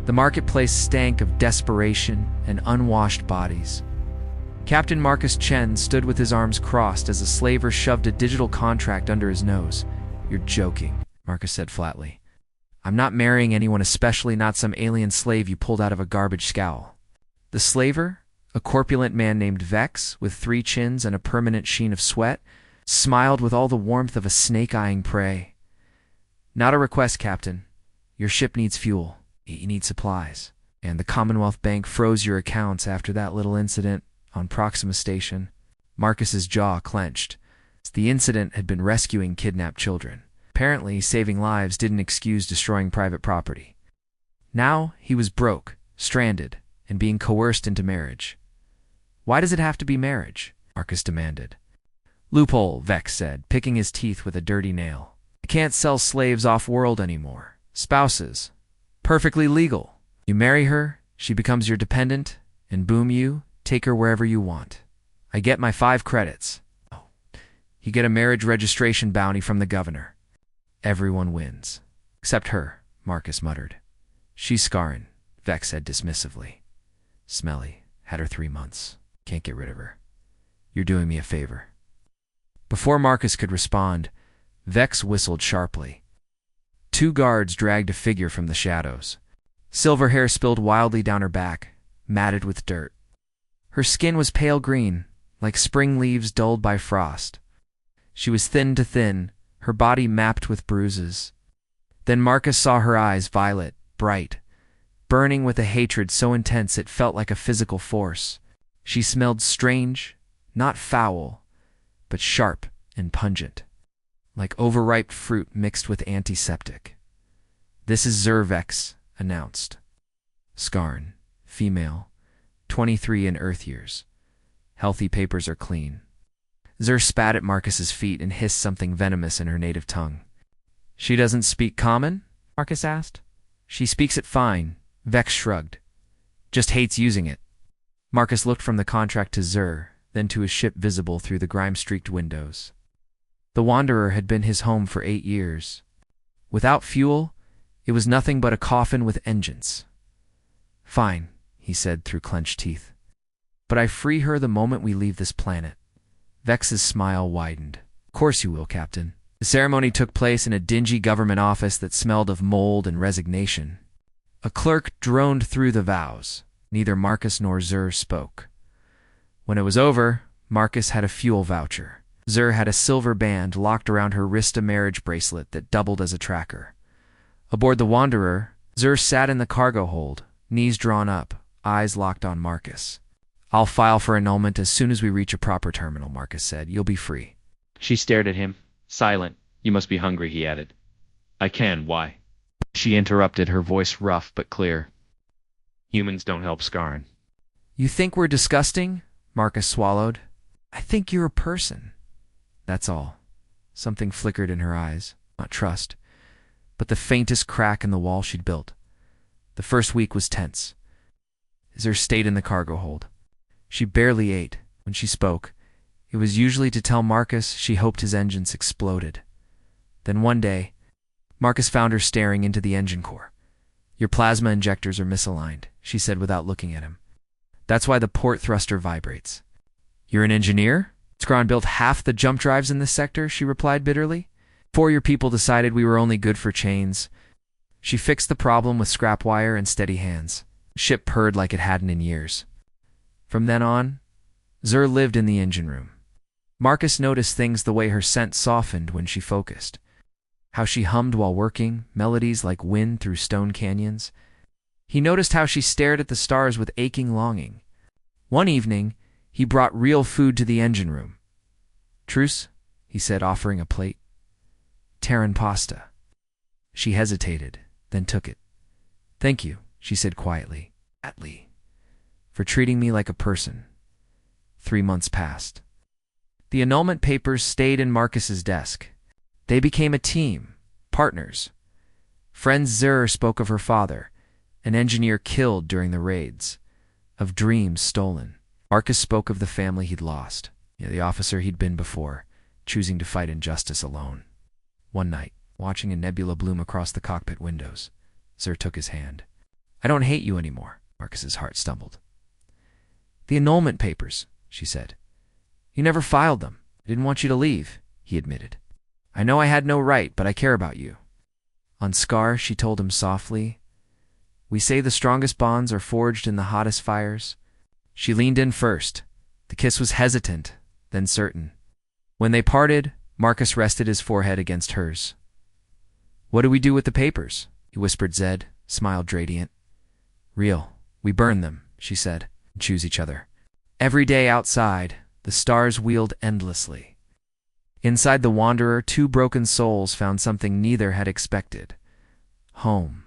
The marketplace stank of desperation and unwashed bodies. Captain Marcus Chen stood with his arms crossed as a slaver shoved a digital contract under his nose. "You're joking," Marcus said flatly. "I'm not marrying anyone, especially not some alien slave you pulled out of a garbage scow." The slaver, a corpulent man named Vex, with 3 chins and a permanent sheen of sweat, smiled with all the warmth of a snake eyeing prey. "Not a request, Captain. Your ship needs fuel. You need supplies. And the Commonwealth Bank froze your accounts after that little incident on Proxima Station." Marcus's jaw clenched. The incident had been rescuing kidnapped children. Apparently, saving lives didn't excuse destroying private property. Now he was broke, stranded, and being coerced into marriage. "Why does it have to be marriage?" Marcus demanded. "Loophole," Vex said, picking his teeth with a dirty nail. "I can't sell slaves off-world anymore. Spouses. Perfectly legal. You marry her, she becomes your dependent, and boom, you take her wherever you want. I get my 5 credits. Oh, you get a marriage registration bounty from the governor. Everyone wins. Except her," Marcus muttered. "She's scarring," Vex said dismissively. "Smelly. Had her 3 months. Can't get rid of her. You're doing me a favor." Before Marcus could respond, Vex whistled sharply. 2 guards dragged a figure from the shadows. Silver hair spilled wildly down her back, matted with dirt. Her skin was pale green, like spring leaves dulled by frost. She was thin to thin, her body mapped with bruises. Then Marcus saw her eyes, violet, bright, burning with a hatred so intense it felt like a physical force. She smelled strange, not foul, but sharp and pungent, like overripe fruit mixed with antiseptic. "This is Vex," announced. "Skarn, female, 23 in Earth years. Healthy papers are clean." Zur spat at Marcus's feet and hissed something venomous in her native tongue. "She doesn't speak common?" Marcus asked. "She speaks it fine," Vex shrugged. "Just hates using it." Marcus looked from the contract to Zur, then to his ship visible through the grime-streaked windows. The Wanderer had been his home for 8 years. Without fuel, it was nothing but a coffin with engines. "Fine," he said through clenched teeth. "But I free her the moment we leave this planet." Vex's smile widened. "Of course you will, Captain." The ceremony took place in a dingy government office that smelled of mold and resignation. A clerk droned through the vows. Neither Marcus nor Zur spoke. When it was over, Marcus had a fuel voucher. Zur had a silver band locked around her wrist, a marriage bracelet that doubled as a tracker. Aboard the Wanderer, Zur sat in the cargo hold, knees drawn up, eyes locked on Marcus. "I'll file for annulment as soon as we reach a proper terminal," Marcus said. "You'll be free." She stared at him, silent. "You must be hungry," he added. "I can, why?" She interrupted, her voice rough but clear. "Humans don't help Skarn." "You think we're disgusting?" Marcus swallowed. "I think you're a person. That's all." Something flickered in her eyes, not trust, but the faintest crack in the wall she'd built. The first week was tense. Zur stayed in the cargo hold. She barely ate. When she spoke, it was usually to tell Marcus she hoped his engines exploded. Then one day, Marcus found her staring into the engine core. "Your plasma injectors are misaligned," she said without looking at him. "That's why the port thruster vibrates." "You're an engineer? Skron built half the jump drives in this sector," she replied bitterly. "Before your people decided we were only good for chains." She fixed the problem with scrap wire and steady hands. The ship purred like it hadn't in years. From then on, Zur lived in the engine room. Marcus noticed things: the way her scent softened when she focused, how she hummed while working, melodies like wind through stone canyons. He noticed how she stared at the stars with aching longing. One evening, he brought real food to the engine room. "Truce," he said, offering a plate. "Terran pasta." She hesitated, then took it. "Thank you," she said quietly, "Atlee, for treating me like a person." 3 months passed. The annulment papers stayed in Marcus's desk. They became a team, partners. Friend Zur spoke of her father, an engineer killed during the raids, of dreams stolen. Marcus spoke of the family he'd lost, the officer he'd been before, choosing to fight injustice alone. One night, watching a nebula bloom across the cockpit windows, Zur took his hand. I don't hate you anymore, Marcus's heart stumbled. The annulment papers, she said. You never filed them. I didn't want you to leave, he admitted. I know I had no right, but I care about you. On Scar, she told him softly. We say the strongest bonds are forged in the hottest fires. She leaned in first. The kiss was hesitant, then certain. When they parted, Marcus rested his forehead against hers. What do we do with the papers? He whispered. Zed smiled radiant. Real. We burn them, she said, and choose each other. Every day outside, the stars wheeled endlessly. Inside the Wanderer, two broken souls found something neither had expected. Home.